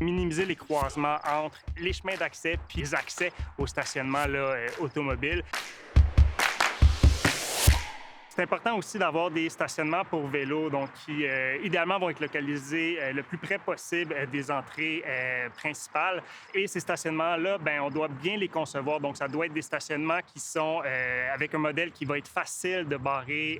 minimiser les croisements entre les chemins d'accès puis les accès au stationnement là, automobile. C'est important aussi d'avoir des stationnements pour vélos, donc qui idéalement vont être localisés le plus près possible des entrées principales. Et ces stationnements-là, ben, on doit bien les concevoir. Donc, ça doit être des stationnements qui sont avec un modèle qui va être facile de barrer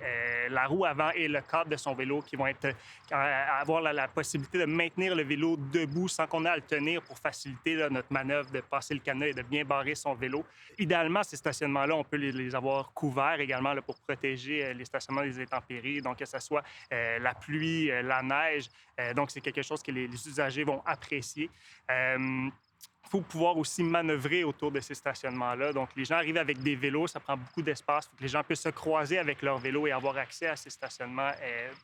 la roue avant et le cadre de son vélo, qui vont être avoir la possibilité de maintenir le vélo debout sans qu'on ait à le tenir pour faciliter là, notre manœuvre de passer le cadenas et de bien barrer son vélo. Idéalement, ces stationnements-là, on peut les avoir couverts également là, pour protéger les stationnements des intempéries, donc que ce soit la pluie, la neige. Donc, c'est quelque chose que les usagers vont apprécier. Il faut pouvoir aussi manœuvrer autour de ces stationnements-là. Donc, les gens arrivent avec des vélos, ça prend beaucoup d'espace. Il faut que les gens puissent se croiser avec leur vélo et avoir accès à ces stationnements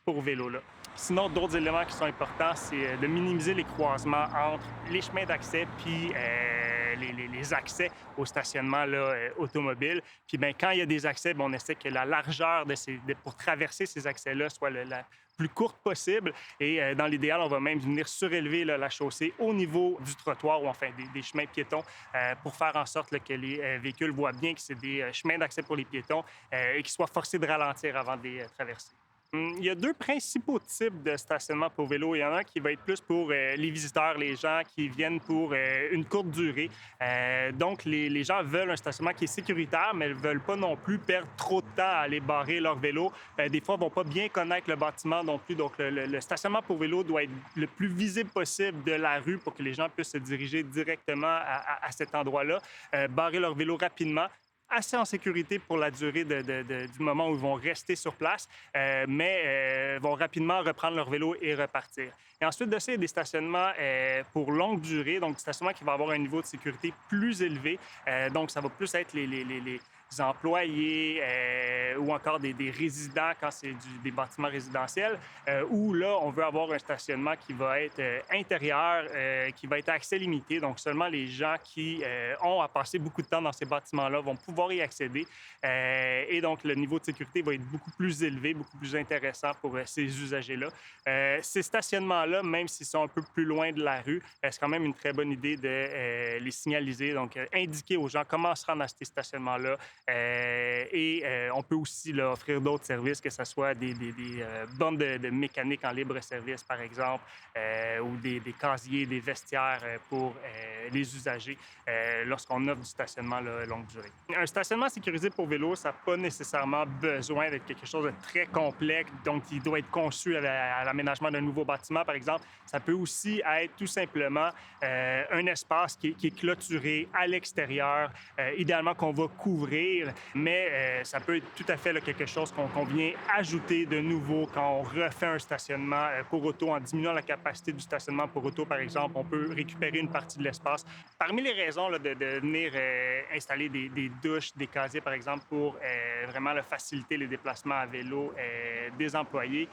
pour vélos-là. Sinon, d'autres éléments qui sont importants, c'est de minimiser les croisements entre les chemins d'accès puis les accès au stationnement là, automobile. Puis, bien, quand il y a des accès, bien, on essaie que la largeur pour traverser ces accès-là soit la plus courte possible. Et dans l'idéal, on va même venir surélever là, la chaussée au niveau du trottoir ou enfin des chemins piétons pour faire en sorte là, que les véhicules voient bien que c'est des chemins d'accès pour les piétons et qu'ils soient forcés de ralentir avant de les traverser. Il y a deux principaux types de stationnement pour vélo. Il y en a un qui va être plus pour les visiteurs, les gens qui viennent pour une courte durée. Donc, les gens veulent un stationnement qui est sécuritaire, mais ne veulent pas non plus perdre trop de temps à aller barrer leur vélo. Des fois, ils ne vont pas bien connaître le bâtiment non plus. Donc, le stationnement pour vélo doit être le plus visible possible de la rue pour que les gens puissent se diriger directement à cet endroit-là, barrer leur vélo rapidement, assez en sécurité pour la durée du moment où ils vont rester sur place, mais vont rapidement reprendre leur vélo et repartir. Et ensuite de ça, il y a des stationnements pour longue durée, donc des stationnements qui vont avoir un niveau de sécurité plus élevé. Donc, ça va plus être les employés ou encore des résidents quand c'est des bâtiments résidentiels, où là, on veut avoir un stationnement qui va être intérieur, qui va être à accès limité. Donc, seulement les gens qui ont à passer beaucoup de temps dans ces bâtiments-là vont pouvoir y accéder. Et donc, le niveau de sécurité va être beaucoup plus élevé, beaucoup plus intéressant pour ces usagers-là. Ces stationnements-là, même s'ils sont un peu plus loin de la rue, c'est quand même une très bonne idée de les signaliser, donc indiquer aux gens comment se rendre à ces stationnements-là. On peut aussi là, offrir d'autres services, que ce soit des bornes de mécanique en libre service, par exemple, ou des casiers, des vestiaires pour les usagers lorsqu'on offre du stationnement là, longue durée. Un stationnement sécurisé pour vélo, ça n'a pas nécessairement besoin d'être quelque chose de très complexe, donc il doit être conçu à l'aménagement d'un nouveau bâtiment, par exemple. Ça peut aussi être tout simplement un espace qui est clôturé à l'extérieur, idéalement qu'on va couvrir, mais ça peut être tout à fait là, quelque chose qu'on vient ajouter de nouveau quand on refait un stationnement pour auto. En diminuant la capacité du stationnement pour auto, par exemple, on peut récupérer une partie de l'espace. Parmi les raisons là, de venir installer des douches, des casiers, par exemple, pour vraiment là, faciliter les déplacements à vélo des employés,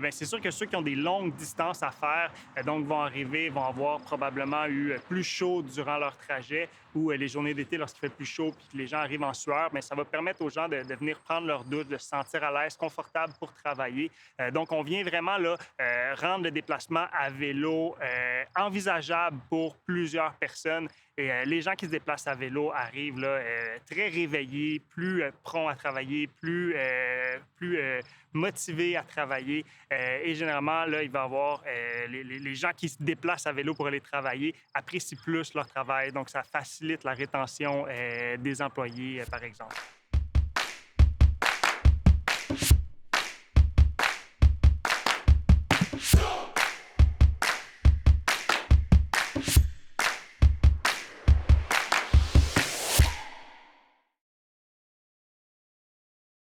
bien, c'est sûr que ceux qui ont des longues distances à faire, donc vont arriver, vont avoir probablement eu plus chaud durant leur trajet ou les journées d'été lorsqu'il fait plus chaud puis que les gens arrivent en sueur, mais ça va permettre aux gens de venir prendre leur douche, de se sentir à l'aise, confortable pour travailler. Donc, on vient vraiment là, rendre le déplacement à vélo envisageable pour plusieurs personnes. Et les gens qui se déplacent à vélo arrivent là, très réveillés, plus prompts à travailler, plus motivés à travailler. Et généralement, là, il va y avoir les gens qui se déplacent à vélo pour aller travailler apprécient plus leur travail. Donc, ça facilite la rétention des employés, par exemple.